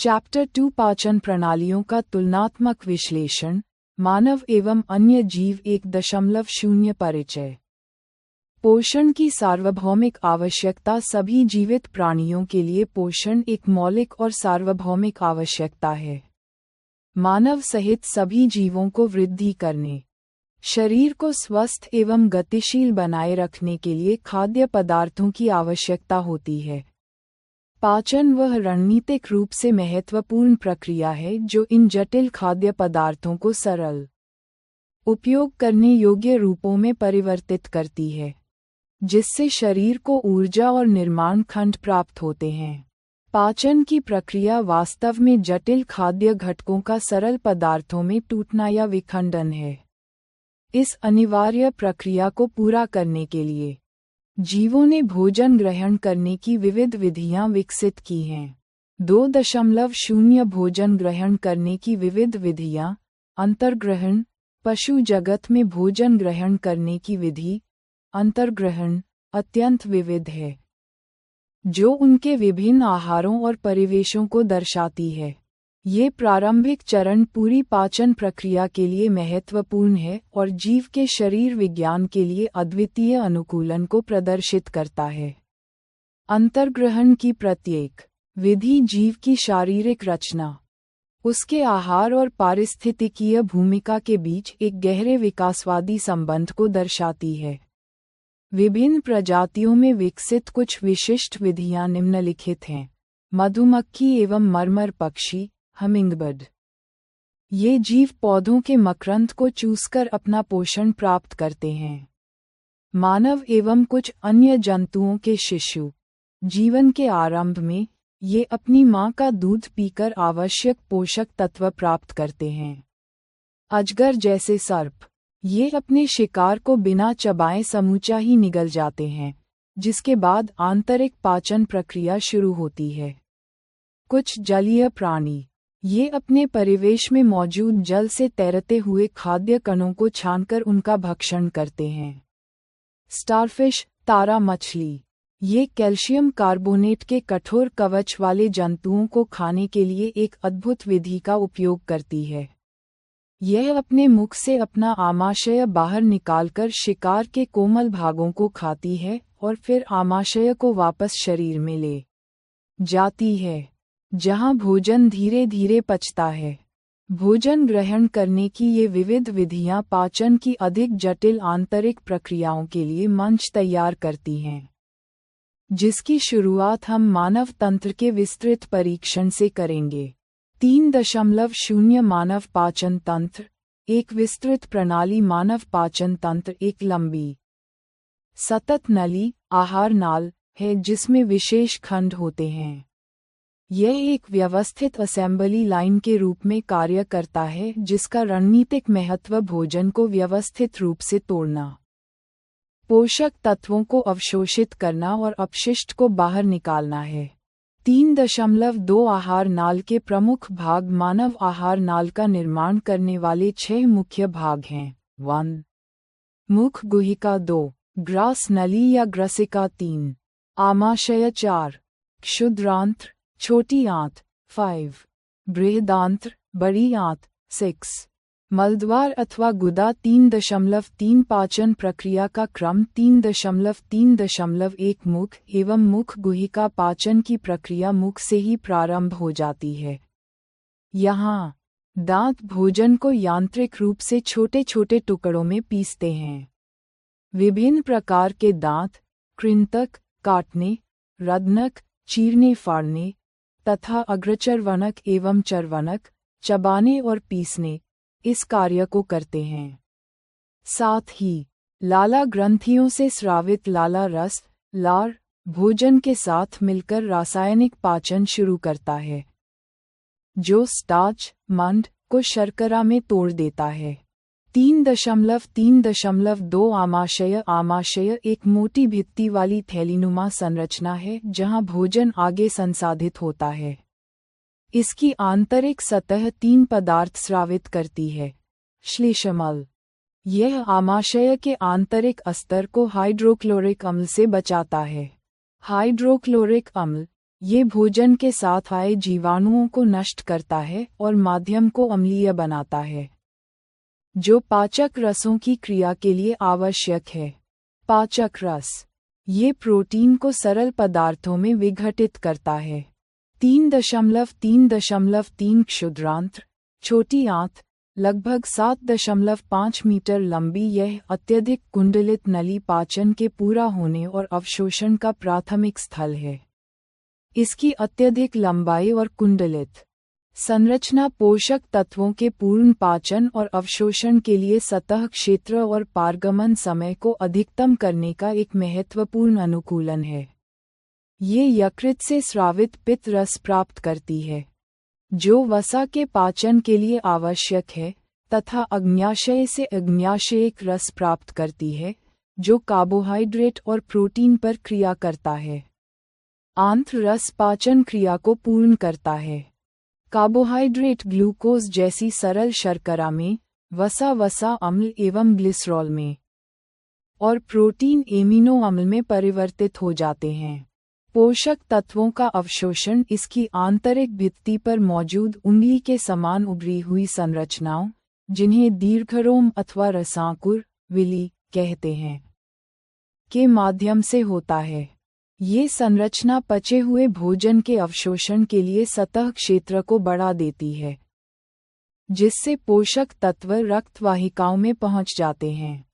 Chapter 2 पाचन प्रणालियों का तुलनात्मक विश्लेषण, मानव एवं अन्य जीव 1.0 परिचय। पोषण की सार्वभौमिक आवश्यकता। सभी जीवित प्राणियों के लिए पोषण एक मौलिक और सार्वभौमिक आवश्यकता है। मानव सहित सभी जीवों को वृद्धि करने, शरीर को स्वस्थ एवं गतिशील बनाए रखने के लिए खाद्य पदार्थों की आवश्यकता होती है। पाचन वह रणनीतिक रूप से महत्वपूर्ण प्रक्रिया है जो इन जटिल खाद्य पदार्थों को सरल, उपयोग करने योग्य रूपों में परिवर्तित करती है, जिससे शरीर को ऊर्जा और निर्माण खंड प्राप्त होते हैं। पाचन की प्रक्रिया वास्तव में जटिल खाद्य घटकों का सरल पदार्थों में टूटना या विखंडन है। इस अनिवार्य प्रक्रिया को पूरा करने के लिए जीवों ने भोजन ग्रहण करने की विविध विधियां विकसित की हैं। 2.0 भोजन ग्रहण करने की विविध विधियां। अंतर्ग्रहण। पशु जगत में भोजन ग्रहण करने की विधि अंतर्ग्रहण अत्यंत विविध है, जो उनके विभिन्न आहारों और परिवेशों को दर्शाती है। ये प्रारंभिक चरण पूरी पाचन प्रक्रिया के लिए महत्वपूर्ण है और जीव के शरीर विज्ञान के लिए अद्वितीय अनुकूलन को प्रदर्शित करता है। अंतर्ग्रहण की प्रत्येक विधि जीव की शारीरिक रचना, उसके आहार और पारिस्थितिकीय भूमिका के बीच एक गहरे विकासवादी संबंध को दर्शाती है। विभिन्न प्रजातियों में विकसित कुछ विशिष्ट विधियां निम्नलिखित हैं। मधुमक्खी एवं मरमर पक्षी हमिंगबर्ड। ये जीव पौधों के मकरंद को चूसकर अपना पोषण प्राप्त करते हैं। मानव एवं कुछ अन्य जंतुओं के शिशु। जीवन के आरंभ में ये अपनी मां का दूध पीकर आवश्यक पोषक तत्व प्राप्त करते हैं। अजगर जैसे सर्प, ये अपने शिकार को बिना चबाए समूचा ही निगल जाते हैं, जिसके बाद आंतरिक पाचन प्रक्रिया शुरू होती है। कुछ जलीय प्राणी, ये अपने परिवेश में मौजूद जल से तैरते हुए खाद्य कणों को छानकर उनका भक्षण करते हैं। स्टारफिश तारा मछली, ये कैल्शियम कार्बोनेट के कठोर कवच वाले जंतुओं को खाने के लिए एक अद्भुत विधि का उपयोग करती है। यह अपने मुख से अपना आमाशय बाहर निकालकर शिकार के कोमल भागों को खाती है और फिर आमाशय को वापस शरीर में ले जाती है, जहां भोजन धीरे धीरे पचता है। भोजन ग्रहण करने की ये विविध विधियां पाचन की अधिक जटिल आंतरिक प्रक्रियाओं के लिए मंच तैयार करती हैं, जिसकी शुरुआत हम मानव तंत्र के विस्तृत परीक्षण से करेंगे। 3.0 मानव पाचन तंत्र। एक विस्तृत प्रणाली मानव पाचन तंत्र एक लंबी, सतत नली आहार नाल है जिसमें विशेष खंड होते हैं। यह एक व्यवस्थित असेंबली लाइन के रूप में कार्य करता है जिसका रणनीतिक महत्व भोजन को व्यवस्थित रूप से तोड़ना, पोषक तत्वों को अवशोषित करना और अपशिष्ट को बाहर निकालना है। 3.2 आहार नाल के प्रमुख भाग। मानव आहार नाल का निर्माण करने वाले 6 मुख्य भाग हैं। 1. मुख गुहिका। 2. ग्रास नली या ग्रसिका। 3. आमाशय। 4. क्षुद्रांत्र छोटी आंत। 5. बृहदांत्र बड़ी आंत। 6. मलद्वार अथवा गुदा। 3.3 पाचन प्रक्रिया का क्रम। 3.3.1 मुख एवं मुख गुहिका। पाचन की प्रक्रिया मुख से ही प्रारंभ हो जाती है। यहाँ दांत भोजन को यांत्रिक रूप से छोटे छोटे टुकड़ों में पीसते हैं। विभिन्न प्रकार के दांत कृंतक काटने, रदनक चीरने फाड़ने तथा अग्रचर्वनक एवं चर्वनक चबाने और पीसने इस कार्य को करते हैं। साथ ही लाला ग्रंथियों से स्रावित लाला रस लार भोजन के साथ मिलकर रासायनिक पाचन शुरू करता है, जो स्टार्च मंड को शर्करा में तोड़ देता है। 3.3.2 आमाशय। आमाशय एक मोटी भित्ति वाली थैलीनुमा संरचना है जहां भोजन आगे संसाधित होता है। इसकी आंतरिक सतह 3 पदार्थ स्रावित करती है। श्लेष्मल, यह आमाशय के आंतरिक अस्तर को हाइड्रोक्लोरिक अम्ल से बचाता है। हाइड्रोक्लोरिक अम्ल ये भोजन के साथ आए जीवाणुओं को नष्ट करता है और माध्यम को अम्लीय बनाता है, जो पाचक रसों की क्रिया के लिए आवश्यक है। पाचक रस ये प्रोटीन को सरल पदार्थों में विघटित करता है। 3.3.3 क्षुद्रांत्र, छोटी आंत, लगभग 7.5 मीटर लंबी, यह अत्यधिक कुंडलित नली पाचन के पूरा होने और अवशोषण का प्राथमिक स्थल है। इसकी अत्यधिक लंबाई और कुंडलित संरचना पोषक तत्वों के पूर्ण पाचन और अवशोषण के लिए सतह क्षेत्र और पारगमन समय को अधिकतम करने का एक महत्वपूर्ण अनुकूलन है। ये यकृत से स्रावित पित्त रस प्राप्त करती है, जो वसा के पाचन के लिए आवश्यक है, तथा अग्न्याशय से अग्न्याशयिक रस प्राप्त करती है, जो कार्बोहाइड्रेट और प्रोटीन पर क्रिया करता है। आंत्र रस पाचन क्रिया को पूर्ण करता है। कार्बोहाइड्रेट ग्लूकोज जैसी सरल शर्करा में, वसा अम्ल एवं ग्लिसरॉल में, और प्रोटीन एमिनो अम्ल में परिवर्तित हो जाते हैं। पोषक तत्वों का अवशोषण इसकी आंतरिक भित्ति पर मौजूद उंगली के समान उभरी हुई संरचनाओं, जिन्हें दीर्घरोम अथवा रसांकुर विली कहते हैं, के माध्यम से होता है। ये संरचना पचे हुए भोजन के अवशोषण के लिए सतह क्षेत्र को बढ़ा देती है, जिससे पोषक तत्व रक्त वाहिकाओं में पहुंच जाते हैं।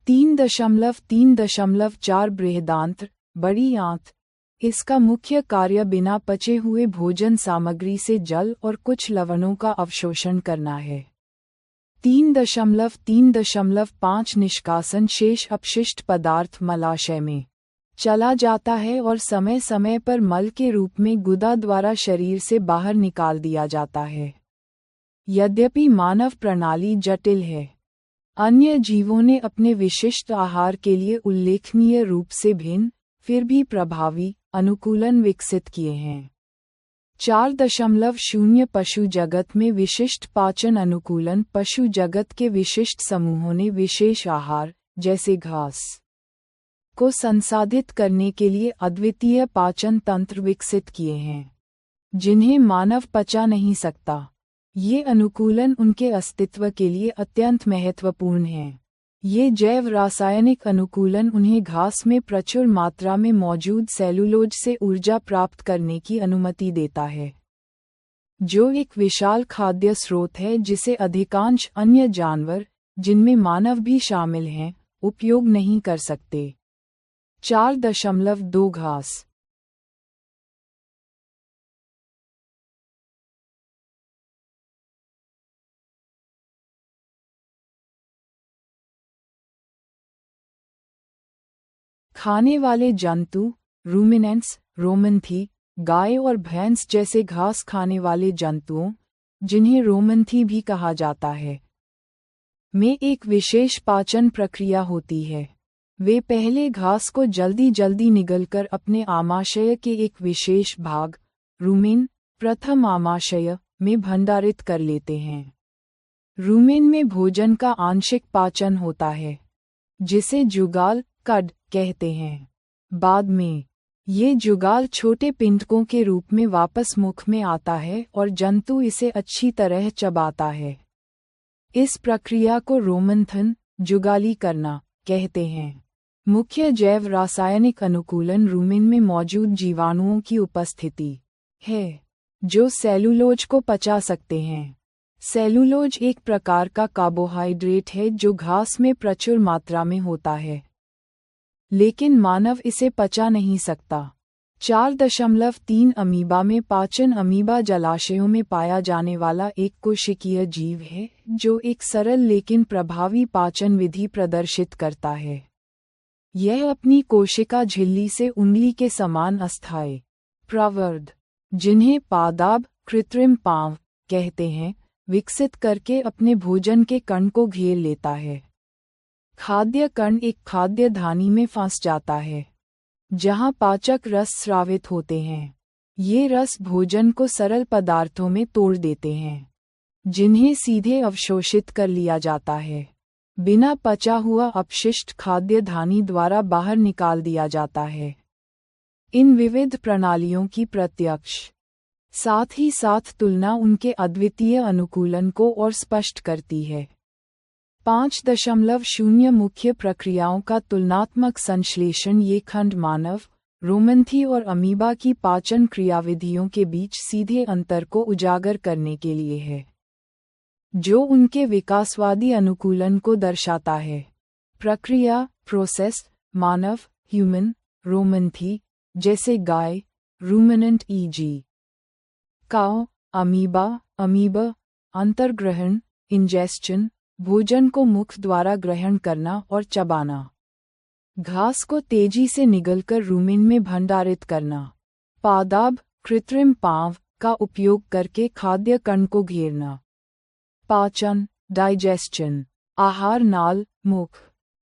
3.3.4 बृहदांत्र, बड़ी आंत, इसका मुख्य कार्य बिना पचे हुए भोजन सामग्री से जल और कुछ लवणों का अवशोषण करना है। 3.3.5 निष्कासन शेष अपशिष्ट पदार्थ मलाशय में चला जाता है और समय समय पर मल के रूप में गुदा द्वारा शरीर से बाहर निकाल दिया जाता है। यद्यपि मानव प्रणाली जटिल है, अन्य जीवों ने अपने विशिष्ट आहार के लिए उल्लेखनीय रूप से भिन्न, फिर भी प्रभावी अनुकूलन विकसित किए हैं। 4.0 पशु जगत में विशिष्ट पाचन अनुकूलन पशु जगत के विशिष्ट समूहों ने विशेष आहार, जैसे घास, को संसाधित करने के लिए अद्वितीय पाचन तंत्र विकसित किए हैं, जिन्हें मानव पचा नहीं सकता। ये अनुकूलन उनके अस्तित्व के लिए अत्यंत महत्वपूर्ण हैं। ये जैव रासायनिक अनुकूलन उन्हें घास में प्रचुर मात्रा में मौजूद सेलुलोज से ऊर्जा प्राप्त करने की अनुमति देता है, जो एक विशाल खाद्य स्रोत है जिसे अधिकांश अन्य जानवर, जिनमें मानव भी शामिल हैं, उपयोग नहीं कर सकते। 4.2 घास खाने वाले जंतु, रूमिनेंट्स, रोमन्थी, गाय और भैंस जैसे घास खाने वाले जंतुओं, जिन्हें रोमन्थी भी कहा जाता है, में एक विशेष पाचन प्रक्रिया होती है। वे पहले घास को जल्दी निगलकर अपने आमाशय के एक विशेष भाग, रूमेन, प्रथम आमाशय, में भंडारित कर लेते हैं। रूमेन में भोजन का आंशिक पाचन होता है, जिसे जुगाल, कड, कहते हैं। बाद में ये जुगाल छोटे पिंडकों के रूप में वापस मुख में आता है और जंतु इसे अच्छी तरह चबाता है। इस प्रक्रिया को रोमंथन, जुगाली करना, कहते हैं। मुख्य जैव रासायनिक अनुकूलन रूमेन में मौजूद जीवाणुओं की उपस्थिति है, जो सेलुलोज को पचा सकते हैं। सेलुलोज एक प्रकार का कार्बोहाइड्रेट है जो घास में प्रचुर मात्रा में होता है, लेकिन मानव इसे पचा नहीं सकता। 4.3 अमीबा में पाचन अमीबा जलाशयों में पाया जाने वाला एक कोशिकीय जीव है, जो एक सरल लेकिन प्रभावी पाचन विधि प्रदर्शित करता है। यह अपनी कोशिका झिल्ली से उंगली के समान अस्थायी प्रवर्ध, जिन्हें पादाब, कृत्रिम पांव, कहते हैं, विकसित करके अपने भोजन के कण को घेर लेता है। खाद्य कण एक खाद्य धानी में फंस जाता है, जहां पाचक रस स्रावित होते हैं। ये रस भोजन को सरल पदार्थों में तोड़ देते हैं, जिन्हें सीधे अवशोषित कर लिया जाता है। बिना पचा हुआ अपशिष्ट खाद्य धानी द्वारा बाहर निकाल दिया जाता है। इन विविध प्रणालियों की प्रत्यक्ष साथ ही साथ तुलना उनके अद्वितीय अनुकूलन को और स्पष्ट करती है। 5.0 मुख्य प्रक्रियाओं का तुलनात्मक संश्लेषण ये खंड मानव, रोमैंथी और अमीबा की पाचन क्रियाविधियों के बीच सीधे अंतर को उजागर करने के लिए है, जो उनके विकासवादी अनुकूलन को दर्शाता है। प्रक्रिया प्रोसेस मानव, ह्यूमन, रोमैंथी जैसे गाय, रूमिनेंट ई.जी. काऊ, अमीबा, अंतर्ग्रहण, इंजेस्शन, भोजन को मुख द्वारा ग्रहण करना और चबाना, घास को तेजी से निगलकर रूमेन में भंडारित करना, पादाब, कृत्रिम पाँव का उपयोग करके खाद्य कण को घेरना, पाचन, डाइजेस्शन, आहार नाल, मुख,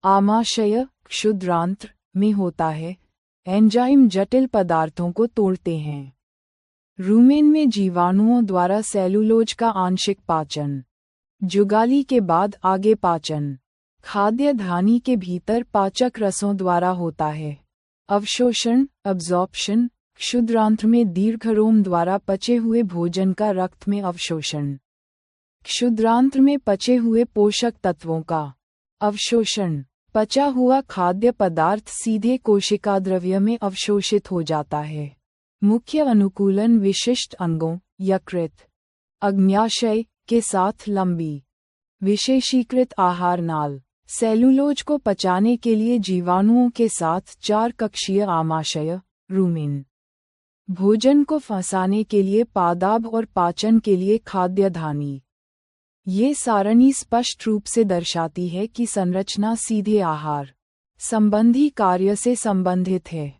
आमाशय, क्षुद्रांत्र में होता है, एंजाइम जटिल पदार्थों को तोड़ते हैं, रूमेन में जीवाणुओं द्वारा सेलुलोज का आंशिक पाचन, जुगाली के बाद आगे पाचन, खाद्य धानी के भीतर पाचक रसों द्वारा होता है, अवशोषण, अब्जॉर्प्शन, क्षुद्रांत्र में दीर्घरोम द्वारा पचे हुए भोजन का रक्त में अवशोषण, क्षुद्रांत्र में पचे हुए पोषक तत्वों का अवशोषण, पचा हुआ खाद्य पदार्थ सीधे कोशिका द्रव्य में अवशोषित हो जाता है। मुख्य अनुकूलन विशिष्ट अंगों, यकृत, अग्न्याशय के साथ लंबी, विशेषीकृत आहार नाल, सेलुलोज को पचाने के लिए जीवाणुओं के साथ 4 कक्षीय आमाशय, रूमेन, भोजन को फंसाने के लिए पादाब और पाचन के लिए खाद्य धानी। ये सारणी स्पष्ट रूप से दर्शाती है कि संरचना सीधे आहार संबंधी कार्य से संबंधित है।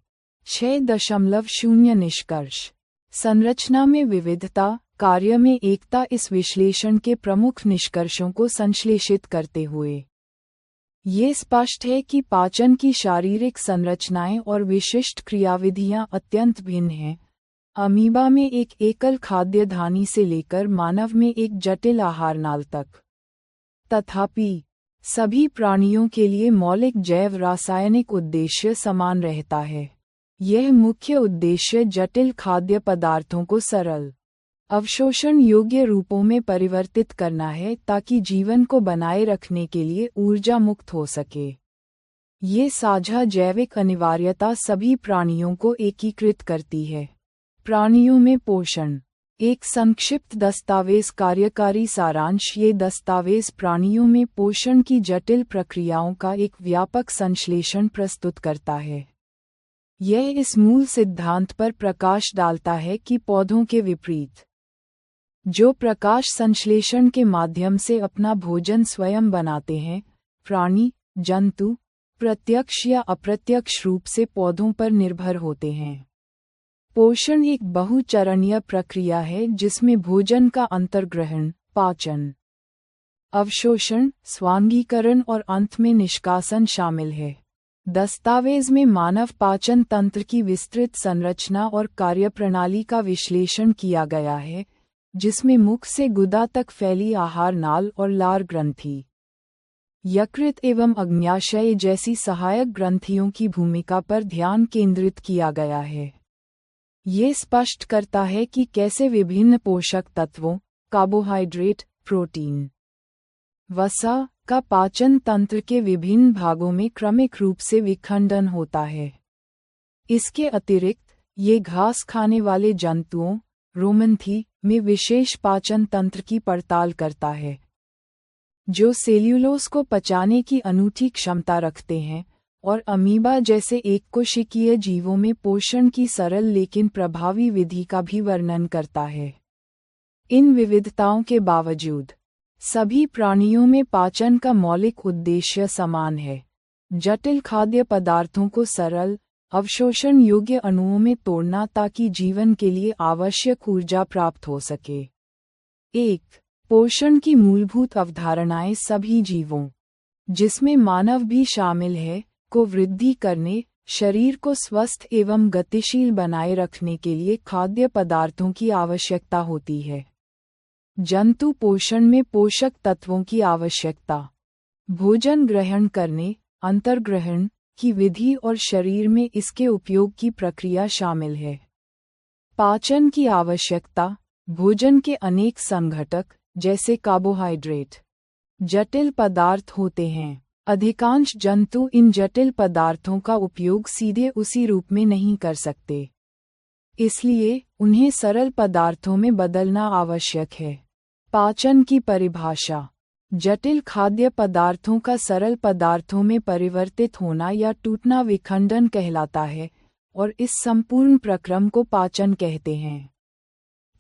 6.0 निष्कर्ष। संरचना में विविधता, कार्य में एकता इस विश्लेषण के प्रमुख निष्कर्षों को संश्लेषित करते हुए ये स्पष्ट है कि पाचन की शारीरिक संरचनाएं और विशिष्ट क्रियाविधियां अत्यंत भिन्न हैं, अमीबा में एक एकल खाद्य धानी से लेकर मानव में एक जटिल आहार नाल तक। तथापि सभी प्राणियों के लिए मौलिक जैव रासायनिक उद्देश्य समान रहता है। यह मुख्य उद्देश्य जटिल खाद्य पदार्थों को सरल, अवशोषण योग्य रूपों में परिवर्तित करना है ताकि जीवन को बनाए रखने के लिए ऊर्जा मुक्त हो सके। ये साझा जैविक अनिवार्यता सभी प्राणियों को एकीकृत करती है। प्राणियों में पोषण। एक संक्षिप्त दस्तावेज कार्यकारी सारांश। ये दस्तावेज प्राणियों में पोषण की जटिल प्रक्रियाओं का एक व्यापक संश्लेषण प्रस्तुत करता है। यह इस मूल सिद्धांत पर प्रकाश डालता है कि पौधों के विपरीत, जो प्रकाश संश्लेषण के माध्यम से अपना भोजन स्वयं बनाते हैं, प्राणी, जंतु प्रत्यक्ष या अप्रत्यक्ष रूप से पौधों पर निर्भर होते हैं। पोषण एक बहुचरणीय प्रक्रिया है जिसमें भोजन का अंतर्ग्रहण, पाचन, अवशोषण, स्वांगीकरण और अंत में निष्कासन शामिल है। दस्तावेज में मानव पाचन तंत्र की विस्तृत संरचना और कार्यप्रणाली का विश्लेषण किया गया है, जिसमें मुख से गुदा तक फैली आहार नाल और लार ग्रंथि, यकृत एवं अग्न्याशय जैसी सहायक ग्रंथियों की भूमिका पर ध्यान केंद्रित किया गया है। ये स्पष्ट करता है कि कैसे विभिन्न पोषक तत्वों, कार्बोहाइड्रेट, प्रोटीन, वसा का पाचन तंत्र के विभिन्न भागों में क्रमिक रूप से विखंडन होता है। इसके अतिरिक्त, ये घास खाने वाले जंतुओं, रोमैंथी, में विशेष पाचन तंत्र की पड़ताल करता है, जो सेल्यूलोज को पचाने की अनूठी क्षमता रखते हैं, और अमीबा जैसे एक कोशिकीय जीवों में पोषण की सरल लेकिन प्रभावी विधि का भी वर्णन करता है। इन विविधताओं के बावजूद सभी प्राणियों में पाचन का मौलिक उद्देश्य समान है: जटिल खाद्य पदार्थों को सरल, अवशोषण योग्य अणुओं में तोड़ना ताकि जीवन के लिए आवश्यक ऊर्जा प्राप्त हो सके। 1. पोषण की मूलभूत अवधारणाएं सभी जीवों, जिसमें मानव भी शामिल है, को वृद्धि करने, शरीर को स्वस्थ एवं गतिशील बनाए रखने के लिए खाद्य पदार्थों की आवश्यकता होती है। जंतु पोषण में पोषक तत्वों की आवश्यकता, भोजन ग्रहण करने, अंतर्ग्रहण, की विधि और शरीर में इसके उपयोग की प्रक्रिया शामिल है। पाचन की आवश्यकता। भोजन के अनेक संघटक जैसे कार्बोहाइड्रेट जटिल पदार्थ होते हैं। अधिकांश जंतु इन जटिल पदार्थों का उपयोग सीधे उसी रूप में नहीं कर सकते, इसलिए उन्हें सरल पदार्थों में बदलना आवश्यक है। पाचन की परिभाषा। जटिल खाद्य पदार्थों का सरल पदार्थों में परिवर्तित होना या टूटना विखंडन कहलाता है और इस संपूर्ण प्रक्रम को पाचन कहते हैं।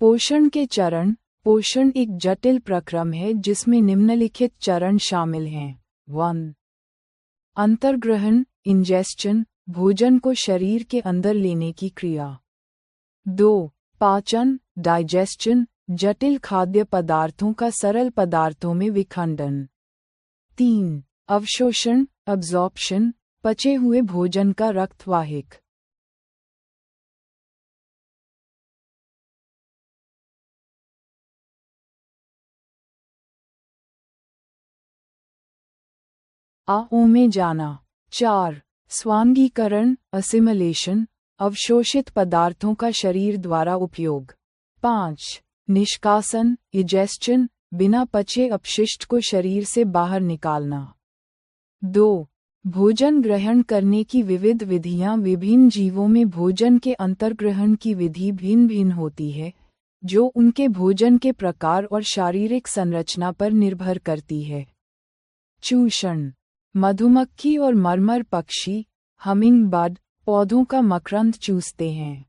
पोषण के चरण। पोषण एक जटिल प्रक्रम है जिसमें निम्नलिखित चरण शामिल हैं। 1. अंतर्ग्रहण इंजेस्शन, भोजन को शरीर के अंदर लेने की क्रिया। 2. पाचन डाइजेस्शन, जटिल खाद्य पदार्थों का सरल पदार्थों में विखंडन। 3. अवशोषण अब्जॉर्प्शन, पचे हुए भोजन का रक्तवाहिक। आओ में जाना। 4. स्वांगीकरण असिमिलेशन, अवशोषित पदार्थों का शरीर द्वारा उपयोग। 5. निष्कासन इजेस्शन, बिना पचे अपशिष्ट को शरीर से बाहर निकालना। 2. भोजन ग्रहण करने की विविध विधियां। विभिन्न जीवों में भोजन के अंतर्ग्रहण की विधि भिन्न भिन्न होती है, जो उनके भोजन के प्रकार और शारीरिक संरचना पर निर्भर करती है। चूषण मधुमक्खी और मरमर पक्षी हमिंगबर्ड पौधों का मकरंद चूसते हैं।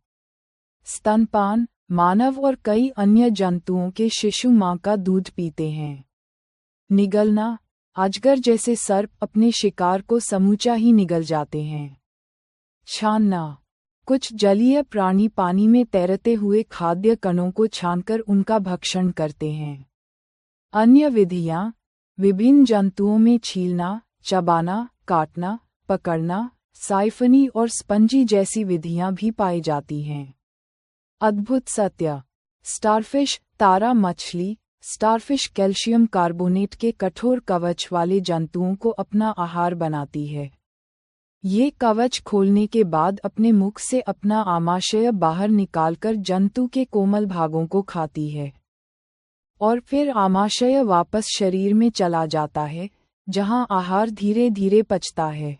स्तनपान मानव और कई अन्य जंतुओं के शिशु मां का दूध पीते हैं। निगलना अजगर जैसे सर्प अपने शिकार को समूचा ही निगल जाते हैं। छानना कुछ जलीय प्राणी पानी में तैरते हुए खाद्य कणों को छानकर उनका भक्षण करते हैं। अन्य विधियां विभिन्न जंतुओं में छीलना, चबाना, काटना, पकड़ना, साइफनी और स्पंजी जैसी विधियां भी पाई जाती हैं। अद्भुत सत्य। स्टारफिश तारा मछली स्टारफिश कैल्शियम कार्बोनेट के कठोर कवच वाले जंतुओं को अपना आहार बनाती है। ये कवच खोलने के बाद अपने मुख से अपना आमाशय बाहर निकालकर जंतु के कोमल भागों को खाती है और फिर आमाशय वापस शरीर में चला जाता है, जहां आहार धीरे धीरे पचता है।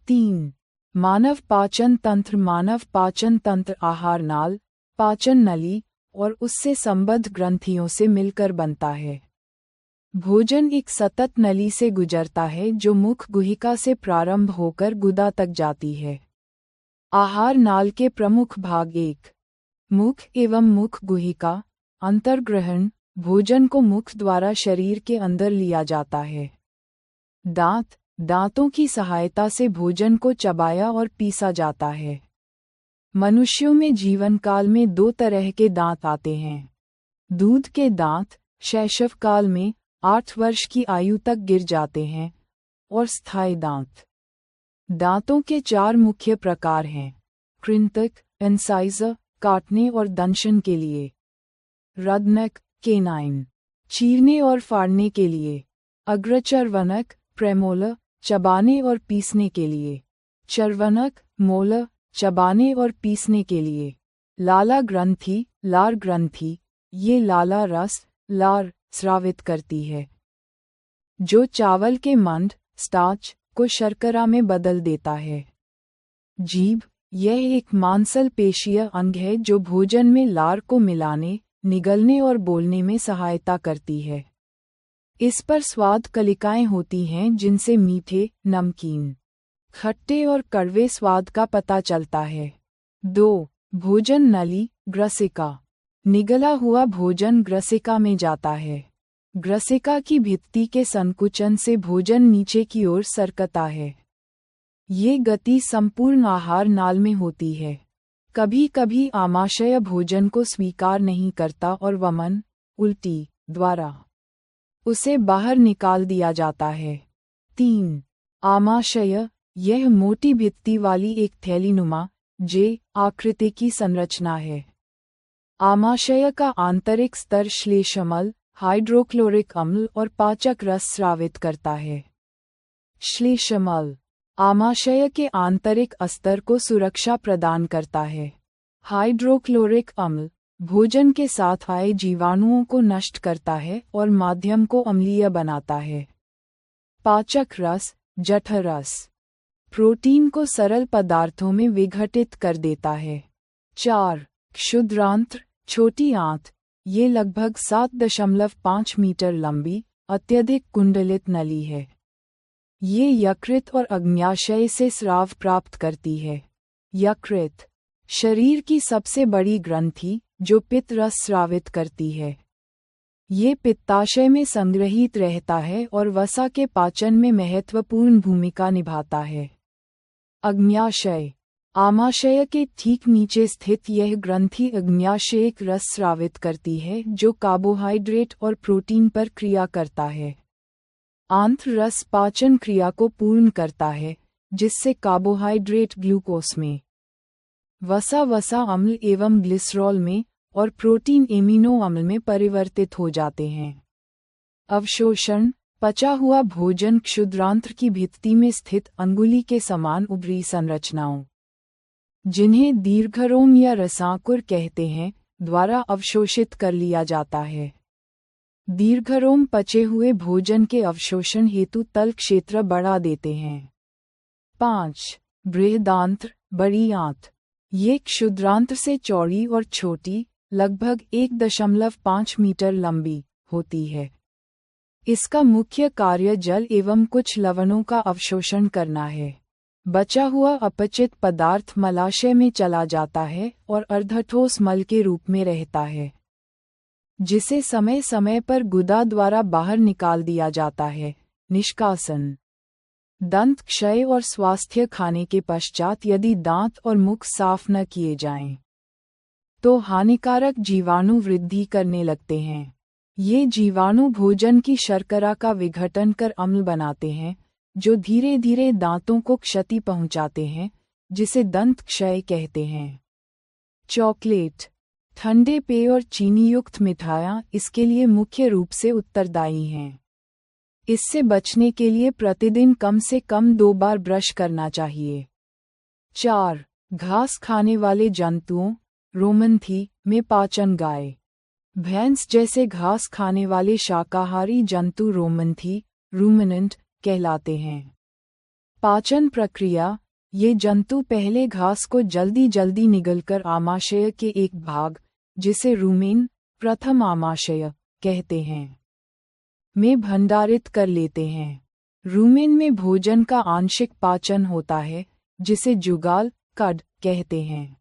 3. मानव पाचन तंत्र। मानव पाचन तंत्र आहार नाल, पाचन नली और उससे संबद्ध ग्रंथियों से मिलकर बनता है। भोजन एक सतत नली से गुजरता है जो मुख गुहिका से प्रारंभ होकर गुदा तक जाती है। आहार नाल के प्रमुख भाग। 1. मुख एवं मुख गुहिका। अंतर्ग्रहण भोजन को मुख द्वारा शरीर के अंदर लिया जाता है। दांत दांतों की सहायता से भोजन को चबाया और पीसा जाता है। मनुष्यों में जीवन काल में 2 तरह के दांत आते हैं। दूध के दांत शैशव काल में 8 वर्ष की आयु तक गिर जाते हैं और स्थायी दांत। दांतों के 4 मुख्य प्रकार हैं। कृंतक इंसाइजर काटने और दंशन के लिए। रद्नक केनाइन चीरने और फाड़ने के लिए। अग्रचर्वनक प्रेमोलर चबाने और पीसने के लिए। चर्वनक मोलर चबाने और पीसने के लिए। लाला ग्रंथि लार ग्रंथि ये लाला रस लार स्रावित करती है, जो चावल के मंड स्टार्च को शर्करा में बदल देता है। जीभ यह एक मांसल पेशीय अंग है जो भोजन में लार को मिलाने, निगलने और बोलने में सहायता करती है। इस पर स्वाद कलिकाएं होती हैं जिनसे मीठे, नमकीन, खट्टे और कड़वे स्वाद का पता चलता है। 2. भोजन नली ग्रसिका निगला हुआ भोजन ग्रसिका में जाता है। ग्रसिका की भित्ति के संकुचन से भोजन नीचे की ओर सरकता है। ये गति संपूर्ण आहार नाल में होती है। कभी कभी आमाशय भोजन को स्वीकार नहीं करता और वमन उल्टी द्वारा उसे बाहर निकाल दिया जाता है। 3. आमाशय यह मोटी भित्ति वाली एक थैलीनुमा जे आकृति की संरचना है। आमाशय का आंतरिक स्तर श्लेष्मल, हाइड्रोक्लोरिक अम्ल और पाचक रस स्रावित करता है। श्लेष्मल आमाशय के आंतरिक अस्तर को सुरक्षा प्रदान करता है। हाइड्रोक्लोरिक अम्ल भोजन के साथ आए जीवाणुओं को नष्ट करता है और माध्यम को अम्लीय बनाता है। पाचक रस जठरस प्रोटीन को सरल पदार्थों में विघटित कर देता है। 4. क्षुद्रांत्र छोटी आंत ये लगभग 7.5 मीटर लंबी अत्यधिक कुंडलित नली है। ये यकृत और अग्न्याशय से स्राव प्राप्त करती है। यकृत शरीर की सबसे बड़ी ग्रंथि जो पित्त रस स्रावित करती है। ये पित्ताशय में संग्रहित रहता है और वसा के पाचन में महत्वपूर्ण भूमिका निभाता है। अग्न्याशय आमाशय के ठीक नीचे स्थित यह ग्रंथि अग्न्याशयिक रस स्रावित करती है जो कार्बोहाइड्रेट और प्रोटीन पर क्रिया करता है। आंत्र रस पाचन क्रिया को पूर्ण करता है जिससे कार्बोहाइड्रेट ग्लूकोज में, वसा अम्ल एवं ग्लिसरॉल में और प्रोटीन एमिनो अम्ल में परिवर्तित हो जाते हैं। अवशोषण पचा हुआ भोजन क्षुद्रांत्र की भित्ति में स्थित अंगुली के समान उभरी संरचनाओं, जिन्हें दीर्घरोम या रसाकुर कहते हैं, द्वारा अवशोषित कर लिया जाता है। दीर्घरोम पचे हुए भोजन के अवशोषण हेतु तल क्षेत्र बढ़ा देते हैं। 5. बृहदांत्र बड़ी आंत ये क्षुद्रांत्र से चौड़ी और छोटी लगभग 1.5 मीटर लंबी होती है। इसका मुख्य कार्य जल एवं कुछ लवणों का अवशोषण करना है। बचा हुआ अपचित पदार्थ मलाशय में चला जाता है और अर्धठोस मल के रूप में रहता है, जिसे समय समय पर गुदा द्वारा बाहर निकाल दिया जाता है। निष्कासन दंत क्षय और स्वास्थ्य खाने के पश्चात यदि दांत और मुख साफ न किए जाएं, तो हानिकारक जीवाणु वृद्धि करने लगते हैं। ये जीवाणु भोजन की शर्करा का विघटन कर अम्ल बनाते हैं, जो धीरे धीरे दांतों को क्षति पहुंचाते हैं, जिसे दंत क्षय कहते हैं। चॉकलेट ठंडे पेय और चीनी युक्त मिठाइयाँ इसके लिए मुख्य रूप से उत्तरदायी हैं। इससे बचने के लिए प्रतिदिन कम से कम 2 बार ब्रश करना चाहिए। 4. घास खाने वाले जंतुओं रोमन्थी में पाचन गाय भैंस जैसे घास खाने वाले शाकाहारी जंतु रोमन्थी रूमिनेंट कहलाते हैं। पाचन प्रक्रिया ये जंतु पहले घास को जल्दी जल्दी निगलकर आमाशय के एक भाग, जिसे रूमेन प्रथम आमाशय कहते हैं, में भंडारित कर लेते हैं। रूमेन में भोजन का आंशिक पाचन होता है, जिसे जुगाल कड कहते हैं।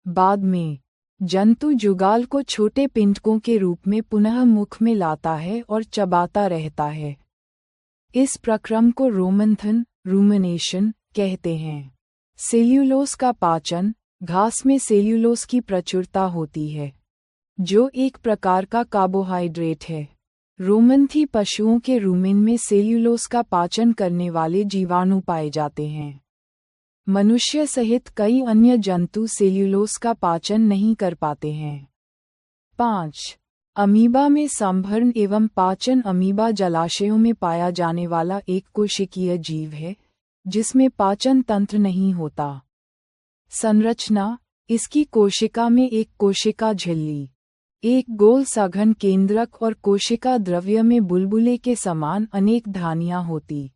बाद में जंतु जुगाल को छोटे पिंडकों के रूप में पुनः मुख में लाता है और चबाता रहता है। इस प्रक्रम को रोमंथन रूमिनेशन कहते हैं। सेल्यूलोज का पाचन घास में सेल्यूलोज की प्रचुरता होती है, जो एक प्रकार का कार्बोहाइड्रेट है। रोमन्थी पशुओं के रूमेन में सेल्यूलोज का पाचन करने वाले जीवाणु पाए जाते हैं। मनुष्य सहित कई अन्य जंतु सेल्यूलोज का पाचन नहीं कर पाते हैं। 5. अमीबा में संभरण एवं पाचन अमीबा जलाशयों में पाया जाने वाला एक कोशिकीय जीव है, जिसमें पाचन तंत्र नहीं होता। संरचना इसकी कोशिका में एक कोशिका झिल्ली, एक गोल सघन केंद्रक और कोशिका द्रव्य में बुलबुले के समान अनेक धानियां होती।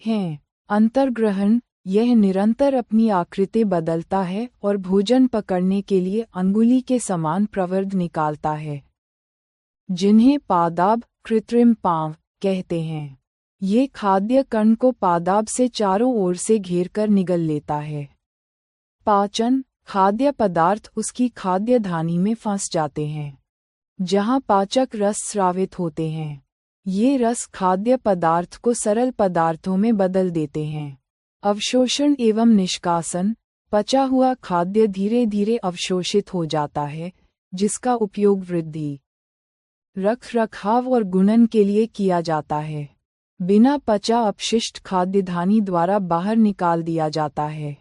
हैं। अंतर्ग्रहण यह निरंतर अपनी आकृति बदलता है और भोजन पकड़ने के लिए अंगुली के समान प्रवर्ध निकालता है, जिन्हें पादाब कृत्रिम पांव कहते हैं। ये खाद्य कण को पादाब से चारों ओर से घेरकर निगल लेता है। पाचन खाद्य पदार्थ उसकी खाद्य धानी में फंस जाते हैं, जहां पाचक रस स्रावित होते हैं। ये रस खाद्य पदार्थ को सरल पदार्थों में बदल देते हैं। अवशोषण एवं निष्कासन पचा हुआ खाद्य धीरे धीरे अवशोषित हो जाता है, जिसका उपयोग वृद्धि, रखरखाव और गुणन के लिए किया जाता है। बिना पचा अपशिष्ट खाद्य धानी द्वारा बाहर निकाल दिया जाता है।